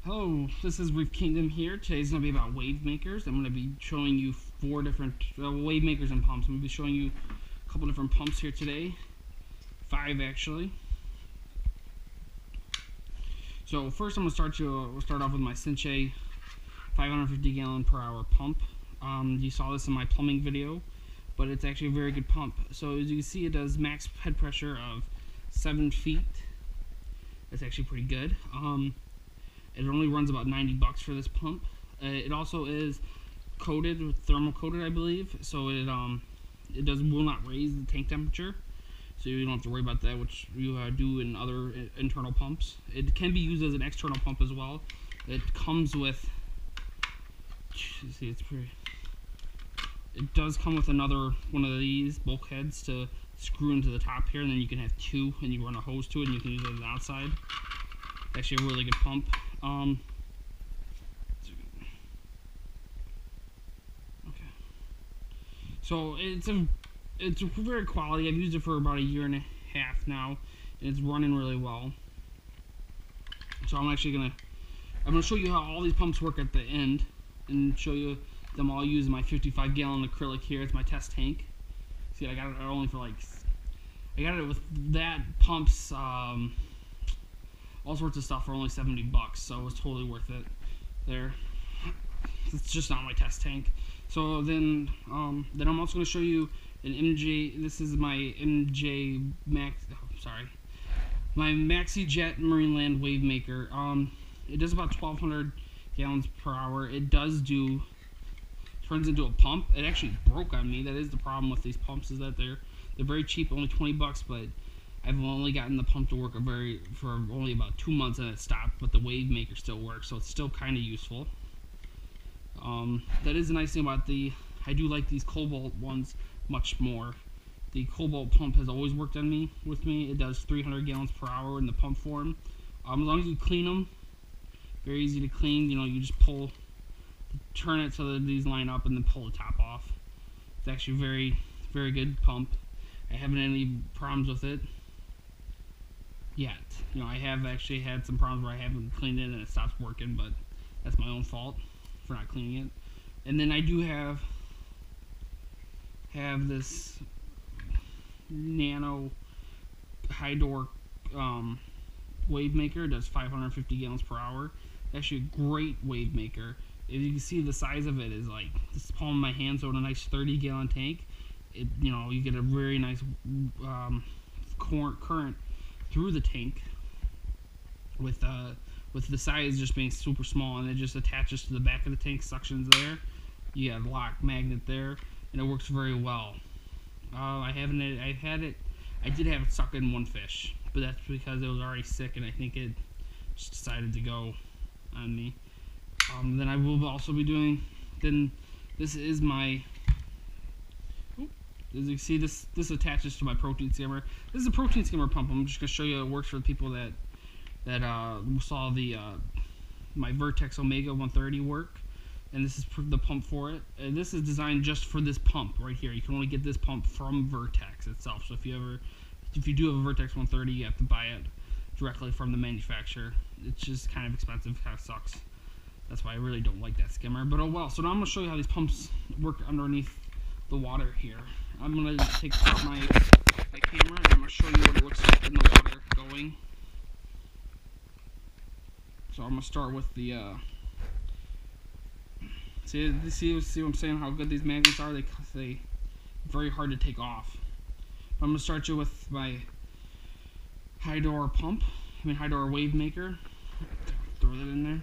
Hello, this is ReefKingdom here. Today's going to be about wave makers. I'm going to be showing you 4 different wave makers and pumps. I'm going to be showing you a couple different pumps here today. 5 actually. So first I'm going to start off with my sicce 550 gallon per hour pump. You saw this in my plumbing video, but it's actually a very good pump. So as you can see, it does max head pressure of 7 feet. That's actually pretty good. It only runs about $90 for this pump. It also is coated with thermal coated, I believe, so it will not raise the tank temperature, so you don't have to worry about that, which you do in other internal pumps. It can be used as an external pump as well. It comes with, see, it's pretty. It does come with another one of these bulkheads to screw into the top here, and then you can have 2, and you run a hose to it, and you can use it on the outside. Actually, a really good pump. Okay. So it's very quality. I've used it for about 1.5 years now, and it's running really well. So I'm gonna show you how all these pumps work at the end, and show you them all using my 55 gallon acrylic here. It's my test tank. See, I got it only for I got it with that pumps. All sorts of stuff for only $70, so it was totally worth it there. It's just not my test tank. So then I'm also going to show you an MJ. This is my MJ Max. Oh, sorry, my Maxi-jet marine land wave maker. It does about 1,200 gallons per hour. It turns into a pump. It actually broke on me. That is the problem with these pumps, is that they're very cheap, only $20, but I've only gotten the pump to work for only about 2 months, and it stopped, but the wave maker still works, so it's still kind of useful. That is the nice thing about I do like these colbalt ones much more. The colbalt pump has always worked with me. It does 300 gallons per hour in the pump form. As long as you clean them, very easy to clean. You just turn it so that these line up, and then pull the top off. It's actually a very, very good pump. I haven't had any problems with it yet. I have actually had some problems where I haven't cleaned it and it stops working, but that's my own fault for not cleaning it. And then I do have this nano Hydor wave maker. It does 550 gallons per hour. Actually a great wave maker. As you can see, the size of it is like this palm of my hand, so in a nice 30-gallon tank, you get a very nice current through the tank, with the size just being super small, and it just attaches to the back of the tank, suctions there. You got a lock magnet there, and it works very well. I did have it suck in 1 fish, but that's because it was already sick, and I think it just decided to go on me. Then I will also be doing. Then this is my. As you can see, this attaches to my protein skimmer. This is a protein skimmer pump. I'm just going to show you it works for the people that saw my Vertex Omega 130 work, and this is the pump for it. And this is designed just for this pump right here. You can only get this pump from Vertex itself. So if you do have a Vertex 130, you have to buy it directly from the manufacturer. It's just kind of expensive. Kind of sucks. That's why I really don't like that skimmer. But oh well. So now I'm going to show you how these pumps work underneath the water here. I'm going to take my camera, and I'm going to show you what it looks like in the water going. So I'm going to start with the, see what I'm saying, how good these magnets are? They're very hard to take off. I'm going to start you with my Hydor pump, Hydor wave maker. Throw that in there.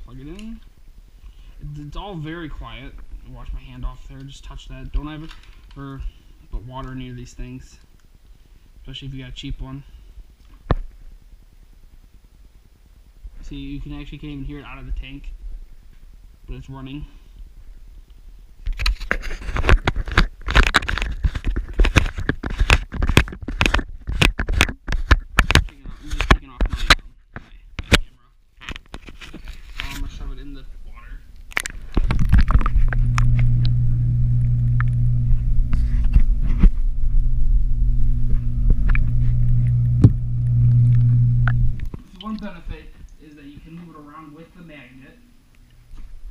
Plug it in. It's all very quiet. Wash my hand off there. Just touch that. Don't ever put water near these things, especially if you got a cheap one. See, you can't even hear it out of the tank, but it's running. I'm just taking off my camera. Okay, so I'm gonna shove it in the water.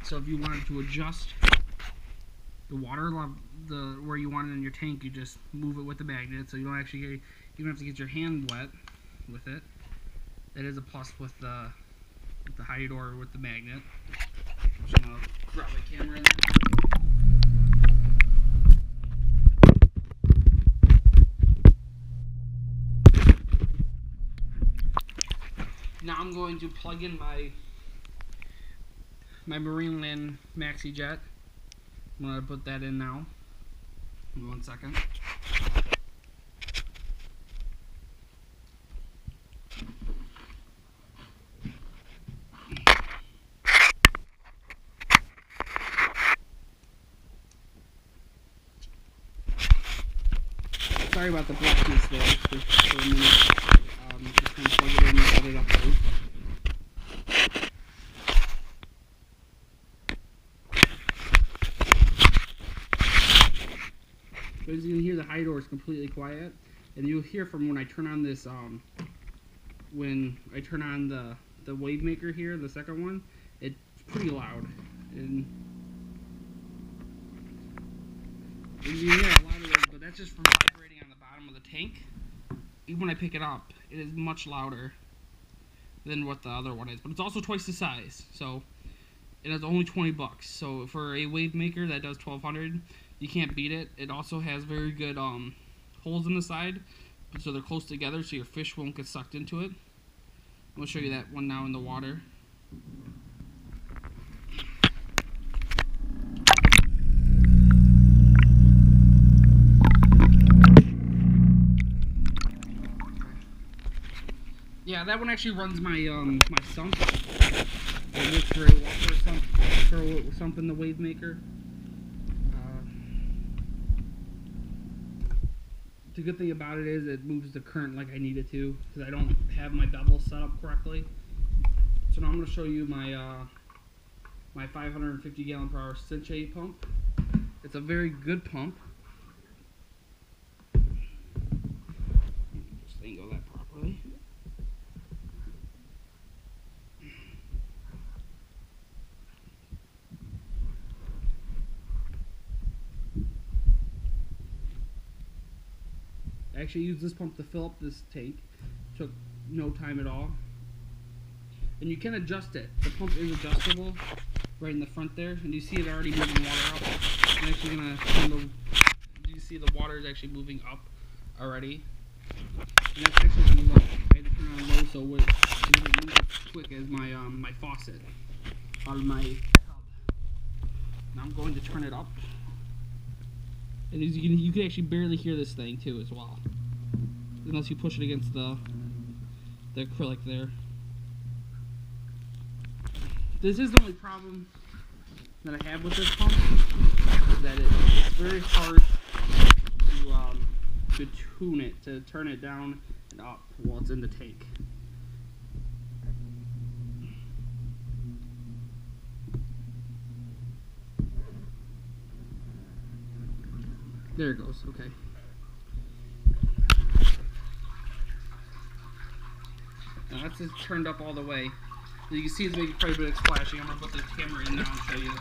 So if you wanted to adjust the water level, where you want it in your tank, you just move it with the magnet, so you don't have to get your hand wet with it. That is a plus with the Hydor with the magnet. I'm just gonna grab my camera in there. Now I'm going to plug in my Marineland Maxi-jet. I'm going to put that in now. Give me 1 second. Sorry about the blackness there for a minute. Just going to plug it in and set it up right. So as you can hear, the Hydor is completely quiet, and you'll hear from when I turn on this, when I turn on the wave maker here, the second one, it's pretty loud. And you can hear a lot of it, but that's just from vibrating on the bottom of the tank. Even when I pick it up, it is much louder than what the other one is, but it's also twice the size. So it is only 20 bucks. So for a wave maker that does 1200, you can't beat it. It also has very good holes in the side, so they're close together, so your fish won't get sucked into it. I'm gonna show you that one now in the water. Yeah, that one actually runs my my sump. It works very well for sump in the wave maker. The good thing about it is it moves the current like I need it to, because I don't have my bevel set up correctly. So now I'm going to show you my my 550 gallon per hour sicce pump. It's a very good pump. Just angle that properly. I actually used this pump to fill up this tank. Took no time at all. And you can adjust it. The pump is adjustable right in the front there. And you see it already moving water up. I'm actually going to turn the... You see the water is actually moving up already. And that's actually low. I had to turn it on low so it doesn't move as quick as my, my faucet out of my tub. Now I'm going to turn it up. And as you can actually barely hear this thing too as well, unless you push it against the acrylic there. This is the only problem that I have with this pump, is that it's very hard to tune it, to turn it down and up while it's in the tank. There it goes, okay. Now that's just turned up all the way. You can see it's making quite a bit of splashing. I'm going to put the camera in now and show you.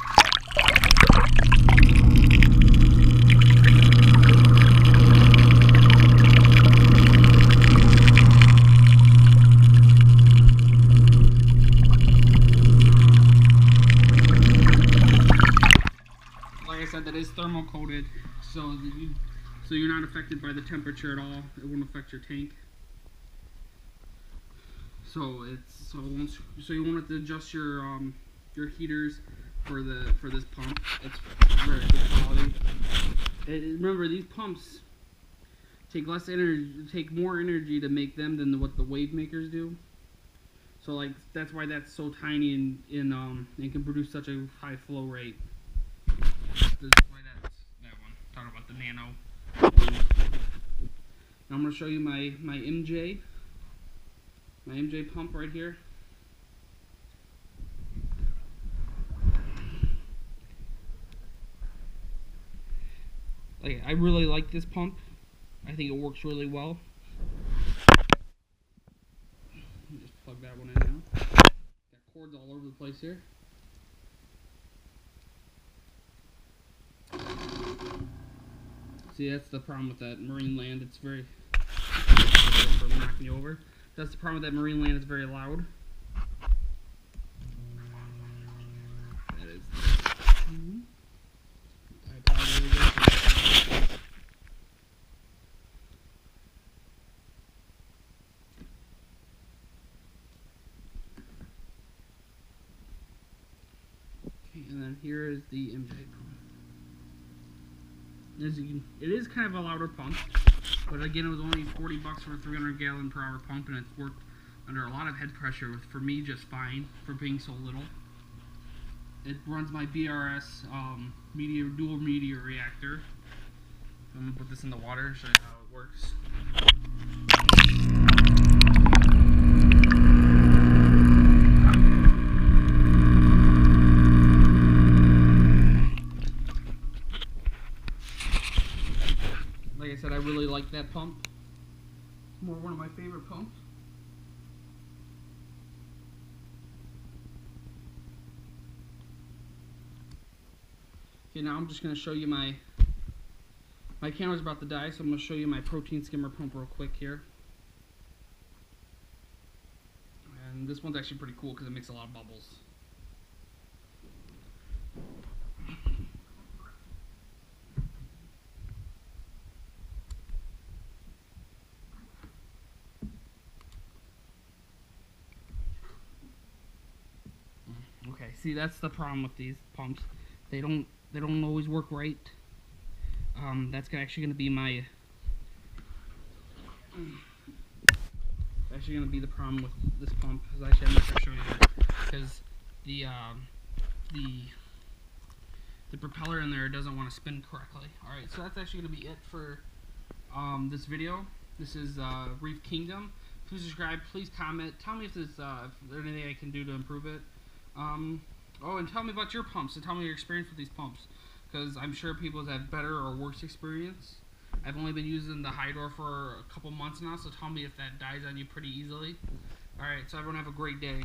Like I said, that is thermal coated, so you're not affected by the temperature at all. It won't affect your tank. So you won't have to adjust your heaters for this pump. It's very good quality. Remember, these pumps take less energy, take more energy to make them than what the wave makers do. So like that's why that's so tiny and can produce such a high flow rate. That's why that's that one. Talking about the nano. Now I'm going to show you my MJ pump right here. Like, I really like this pump. I think it works really well. Just plug that one in now. Got cords all over the place here. See, that's the problem with that marine land. It's very... for knocking you over. That's the problem with that marine land. It's very loud. That is... I apologize. Okay, and then here is the MJ pump. As you can, it is kind of a louder pump, but again, it was only 40 bucks for a 300 gallon per hour pump, and it's worked under a lot of head pressure, with, for me, just fine for being so little. It runs my BRS dual media reactor. I'm gonna put this in the water, show you how it works. Like I said, I really like that pump. It's more one of my favorite pumps. Okay, now I'm just going to show you my camera's about to die, so I'm going to show you my protein skimmer pump real quick here. And this one's actually pretty cool because it makes a lot of bubbles. Okay, see, that's the problem with these pumps. They don't always work right. That's actually going to be my... actually going to be the problem with this pump. Actually, I'm not going to show you that, because the propeller in there doesn't want to spin correctly. Alright, so that's actually going to be it for this video. This is ReefKingdom. Please subscribe, please comment, tell me if there's anything I can do to improve it. Oh, and tell me about your pumps, and tell me your experience with these pumps, because I'm sure people have better or worse experience. I've only been using the Hydor for a couple months now, so tell me if that dies on you pretty easily. Alright, so everyone have a great day.